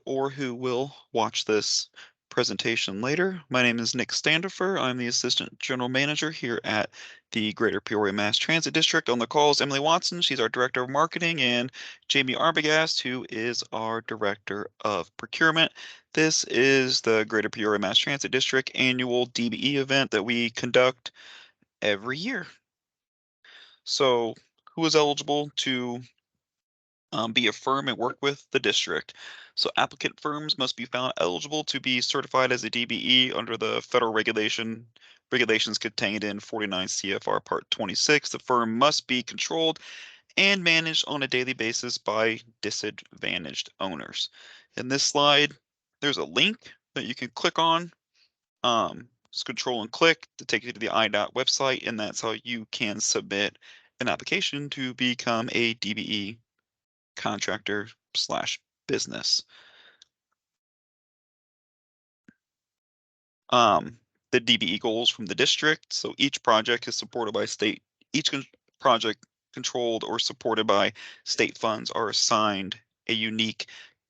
or who will watch this presentation later. My name is Nick Standifer. I'm the Assistant General Manager here at the Greater Peoria Mass Transit District. On the call is Emily Watson. She's our Director of Marketing, and Jamie Arbogast, who is our Director of Procurement. This is the Greater Peoria Mass Transit District annual DBE event that we conduct every year. So, who is eligible to be a firm and work with the district? So applicant firms must be found eligible to be certified as a DBE under the federal regulations contained in 49 CFR Part 26. The firm must be controlled and managed on a daily basis by disadvantaged owners. In this slide, there's a link that you can click on. Just control and click to take you to the IDOT website, and that's how you can submit an application to become a DBE contractor slash business. The DBE goals from the district. So each project is supported by each project controlled or supported by state funds are assigned a unique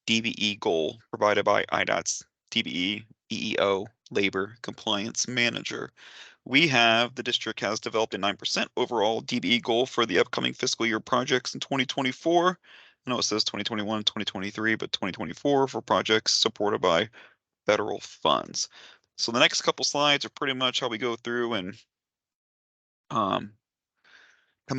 DBE goal provided by IDOT's DBE EEO Labor Compliance Manager. The district has developed a 9% overall DBE goal for the upcoming fiscal year projects in 2024. I know it says 2021, 2023, but 2024 for projects supported by federal funds. So the next couple slides are pretty much how we go through and come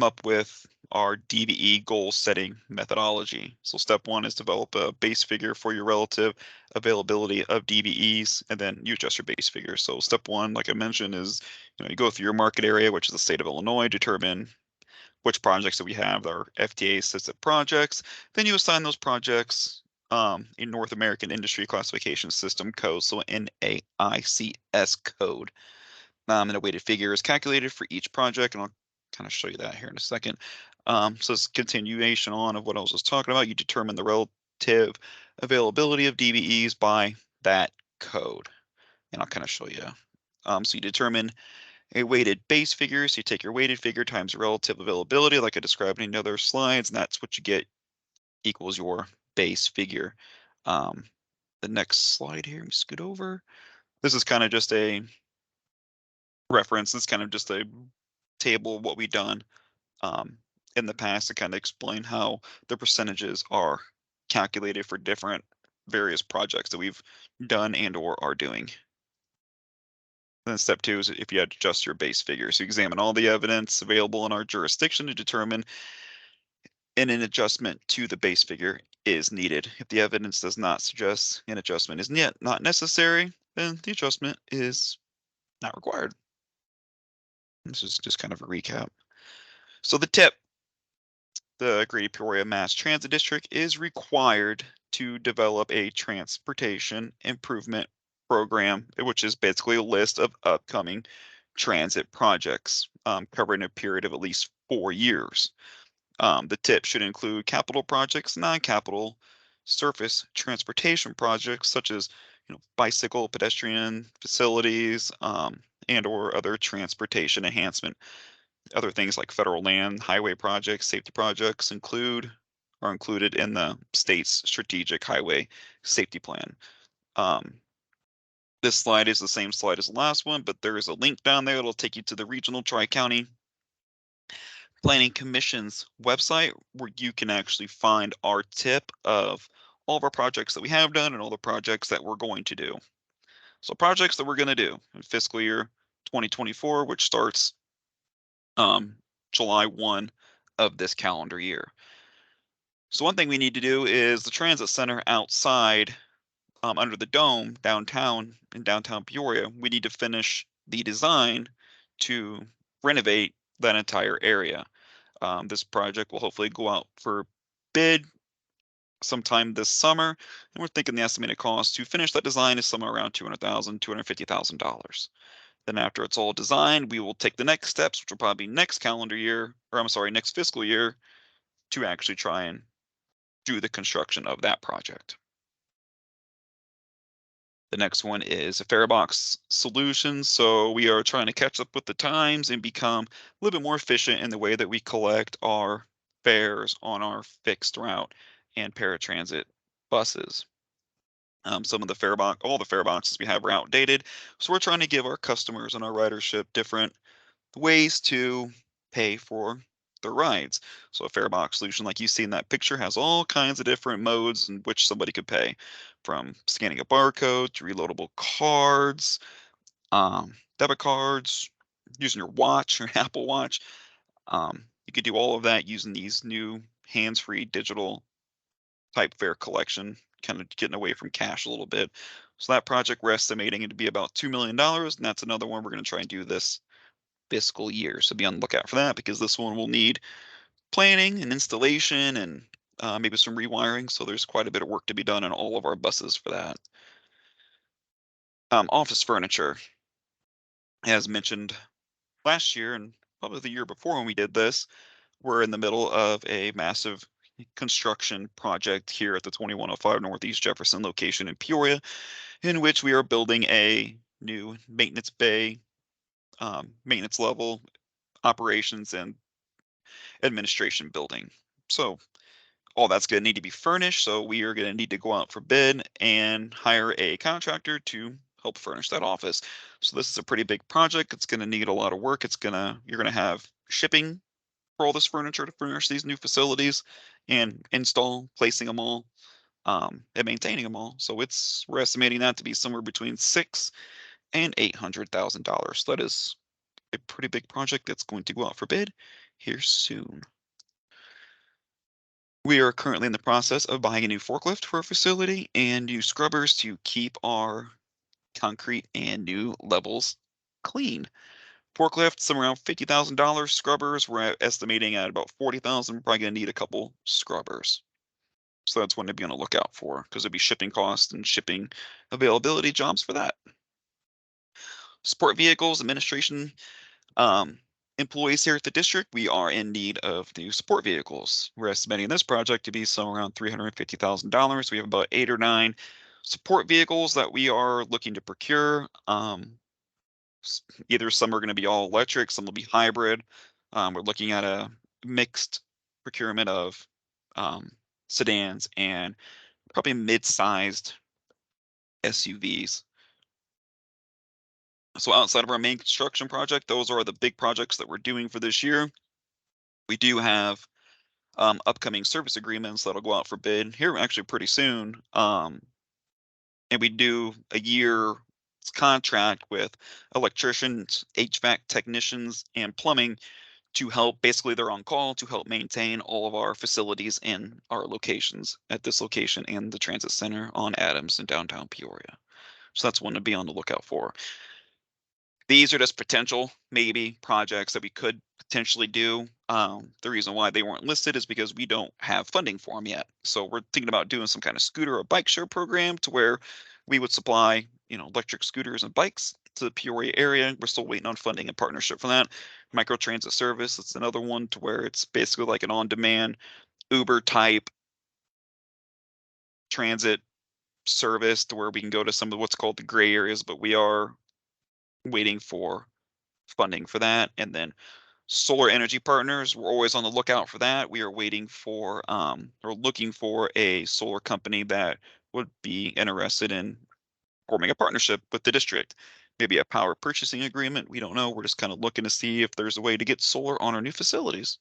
up with our DBE goal setting methodology. So step one is develop a base figure for your relative availability of DBEs, and then you adjust your base figure. So step one, like I mentioned, is you go through your market area, which is the state of Illinois, determine which projects that we have that are FTA assisted projects. Then you assign those projects in North American Industry Classification System code, so NAICS code. And a weighted figure is calculated for each project, and I'll kind of show you that here in a second. So it's continuation on of what I was just talking about. You determine the relative availability of DBEs by that code, and I'll kind of show you. So you determine a weighted base figure. So you take your weighted figure times relative availability, like I described in the other slides, and that's what you get equals your base figure. The next slide here, let me scoot over. This is kind of just a reference. It's kind of just a table of what we've done in the past to kind of explain how the percentages are calculated for different various projects that we've done and or are doing. Then step two is if you adjust your base figure. So you examine all the evidence available in our jurisdiction to determine an adjustment to the base figure is needed. If the evidence does not suggest an adjustment is not necessary, then the adjustment is not required. This is just kind of a recap. So the tip, the Greater Peoria Mass Transit District is required to develop a transportation improvement program, which is basically a list of upcoming transit projects covering a period of at least 4 years. The tip should include capital projects, non-capital surface transportation projects such as bicycle, pedestrian facilities, and or other transportation enhancement. Other things like federal land, highway projects, safety projects are included in the state's strategic highway safety plan. This slide is the same slide as the last one, but there is a link down there that'll take you to the Regional Tri-County Planning Commission's website where you can actually find our tip of all of our projects that we have done and all the projects that we're going to do. So projects that we're going to do in fiscal year 2024, which starts July 1 of this calendar year. So one thing we need to do is the transit center outside under the dome downtown in downtown Peoria. We need to finish the design to renovate that entire area. This project will hopefully go out for bid sometime this summer, and we're thinking the estimated cost to finish that design is somewhere around $200,000, $250,000. Then after it's all designed, we will take the next steps, which will probably be next calendar year, or I'm sorry, next fiscal year, to actually try and do the construction of that project. The next one is a fare box solution. So we are trying to catch up with the times and become a little bit more efficient in the way that we collect our fares on our fixed route and paratransit buses. Some of the all the fare boxes we have are outdated, so we're trying to give our customers and our ridership different ways to pay for their rides. So a fare box solution, like you see in that picture, has all kinds of different modes in which somebody could pay, from scanning a barcode to reloadable cards, debit cards, using your watch, your Apple Watch. You could do all of that using these new hands-free digital type fare collection, kind of getting away from cash a little bit. So that project we're estimating it to be about $2 million, and that's another one we're going to try and do this fiscal year. So be on the lookout for that, because this one will need planning and installation and maybe some rewiring. So there's quite a bit of work to be done on all of our buses for that. Office furniture, as mentioned last year and probably the year before when we did this, we're in the middle of a massive construction project here at the 2105 Northeast Jefferson location in Peoria, in which we are building a new maintenance bay, maintenance level, operations, and administration building. So all that's going to need to be furnished. So we are going to need to go out for bid and hire a contractor to help furnish that office. So this is a pretty big project. It's going to need a lot of work. You're going to have shipping for all this furniture to furnish these new facilities and install, placing them all, and maintaining them all. So we're estimating that to be somewhere between $600,000 and $800,000. That is a pretty big project that's going to go out for bid here soon. We are currently in the process of buying a new forklift for our facility and new scrubbers to keep our concrete and new levels clean. Forklift, somewhere around $50,000. Scrubbers, we're estimating at about $40,000. Probably gonna need a couple scrubbers. So that's one to be on the lookout for, because there'd be shipping costs and shipping availability jobs for that. Support vehicles, administration, um, employees here at the district, we are in need of new support vehicles. We're estimating this project to be somewhere around $350,000. We have about 8 or 9 support vehicles that we are looking to procure. Either some are going to be all electric, some will be hybrid. We're looking at a mixed procurement of sedans and probably mid-sized SUVs. So outside of our main construction project, those are the big projects that we're doing for this year. We do have upcoming service agreements that'll go out for bid here actually pretty soon. And we do a year contract with electricians, HVAC technicians, and plumbing to help. Basically, they're on call to help maintain all of our facilities in our locations at this location and the transit center on Adams in downtown Peoria. So that's one to be on the lookout for. These are just potential maybe projects that we could potentially do. The reason why they weren't listed is because we don't have funding for them yet. So we're thinking about doing some kind of scooter or bike share program to where we would supply, electric scooters and bikes to the Peoria area. We're still waiting on funding and partnership for that. Microtransit service, it's another one to where it's basically like an on-demand Uber type transit service to where we can go to some of what's called the gray areas, but we are waiting for funding for that. And then solar energy partners, we're always on the lookout for that. We are waiting for or looking for a solar company that would be interested in forming a partnership with the district. Maybe a power purchasing agreement. We don't know. We're just kind of looking to see if there's a way to get solar on our new facilities.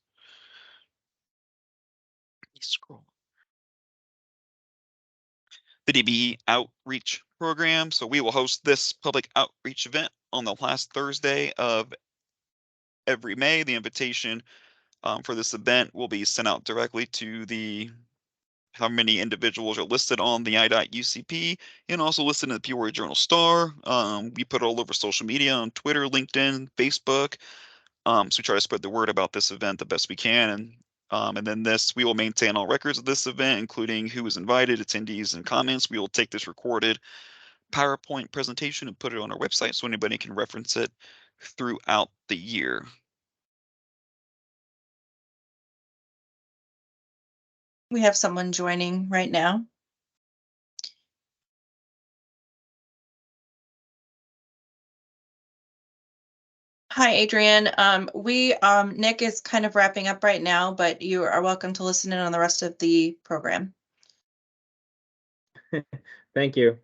Scroll. The DBE outreach program. So we will host this public outreach event on the last Thursday of every May. The invitation for this event will be sent out directly to how many individuals are listed on the I.UCP and also listed in the Peoria Journal Star. We put it all over social media on Twitter, LinkedIn, Facebook. So we try to spread the word about this event the best we can. And then we will maintain all records of this event, including who was invited, attendees, and comments. We will take this recorded PowerPoint presentation and put it on our website so anybody can reference it throughout the year. We have someone joining right now. Hi, Adrian. Nick is kind of wrapping up right now, but you are welcome to listen in on the rest of the program. Thank you.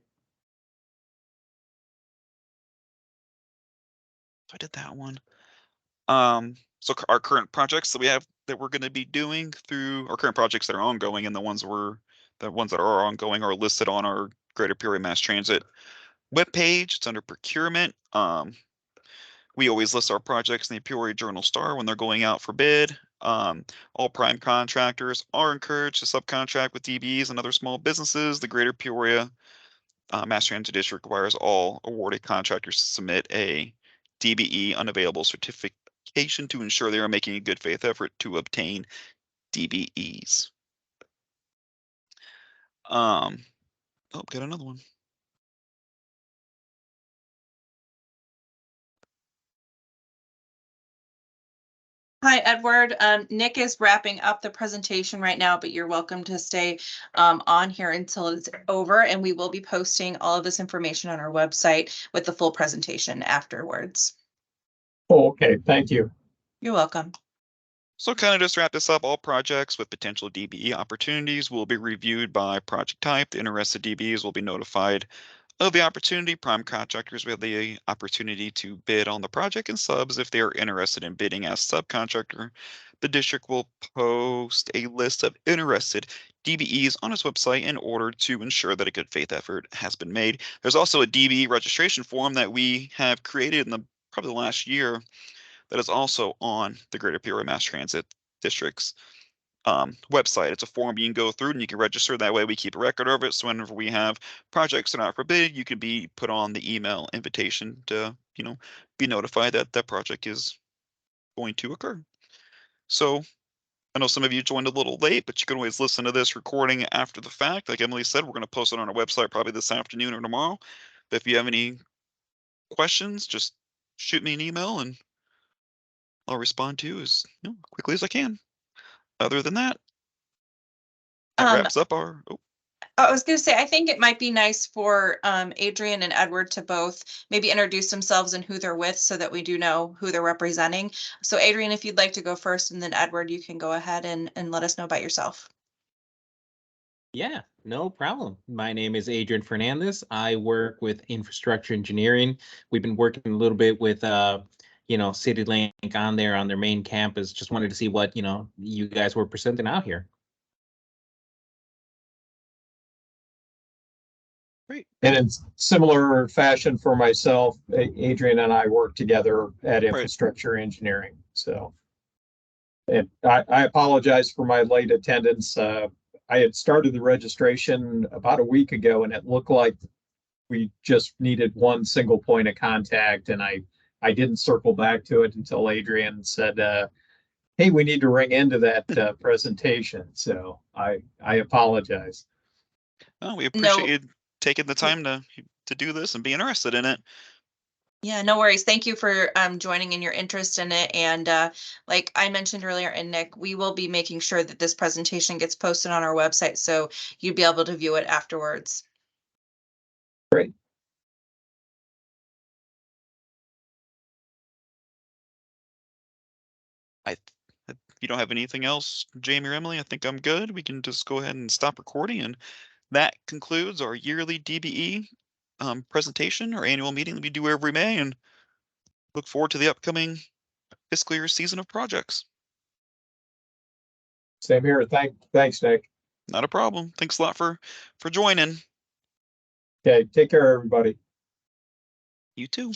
So I did that one. So our current projects that we have that we're going to be doing through our current projects that are ongoing, and the ones that are ongoing are listed on our Greater Peoria Mass Transit webpage. It's under procurement. We always list our projects in the Peoria Journal Star when they're going out for bid. All prime contractors are encouraged to subcontract with DBEs and other small businesses. The Greater Peoria Mass Transit District requires all awarded contractors to submit a DBE unavailable certification to ensure they are making a good faith effort to obtain DBEs. Oh, got another one. Hi, Edward. Nick is wrapping up the presentation right now, but you're welcome to stay on here until it's over, and we will be posting all of this information on our website with the full presentation afterwards. Oh, okay, thank you. You're welcome. So kind of just wrap this up, all projects with potential DBE opportunities will be reviewed by project type. The interested DBEs will be notified of the opportunity. Prime contractors will have the opportunity to bid on the project, and subs, if they are interested in bidding as subcontractor, the district will post a list of interested DBEs on its website in order to ensure that a good faith effort has been made. There's also a DBE registration form that we have created in probably the last year that is also on the Greater Peoria Mass Transit District's website. It's a form you can go through and you can register. That way we keep a record of it. So whenever we have projects that are out for bid, you can be put on the email invitation to, be notified that that project is going to occur. So I know some of you joined a little late, but you can always listen to this recording after the fact. Like Emily said, we're going to post it on our website probably this afternoon or tomorrow. But if you have any questions, just shoot me an email and I'll respond to you as quickly as I can. Other than that, that wraps up our. Oh. I was going to say, I think it might be nice for Adrian and Edward to both maybe introduce themselves and who they're with so that we do know who they're representing. So Adrian, if you'd like to go first, and then Edward, you can go ahead and let us know about yourself. Yeah, no problem. My name is Adrian Fernandez. I work with infrastructure engineering. We've been working a little bit with CityLink on their main campus. Just wanted to see what, you guys were presenting out here. Great. And in similar fashion for myself, Adrian and I work together at infrastructure engineering. So, and I apologize for my late attendance. I had started the registration about a week ago, and it looked like we just needed one single point of contact, and I didn't circle back to it until Adrian said, hey, we need to ring into that presentation. So I apologize. Oh, we appreciate you taking the time to do this and be interested in it. Yeah, no worries. Thank you for joining in your interest in it. And like I mentioned earlier, and Nick, we will be making sure that this presentation gets posted on our website so you'd be able to view it afterwards. Great. If you don't have anything else, Jamie or Emily, I think I'm good. We can just go ahead and stop recording, and that concludes our yearly DBE presentation, our annual meeting that we do every May, and look forward to the upcoming fiscal year season of projects. Same here. Thanks, Nick. Not a problem. Thanks a lot for joining. Okay, take care, everybody. You too.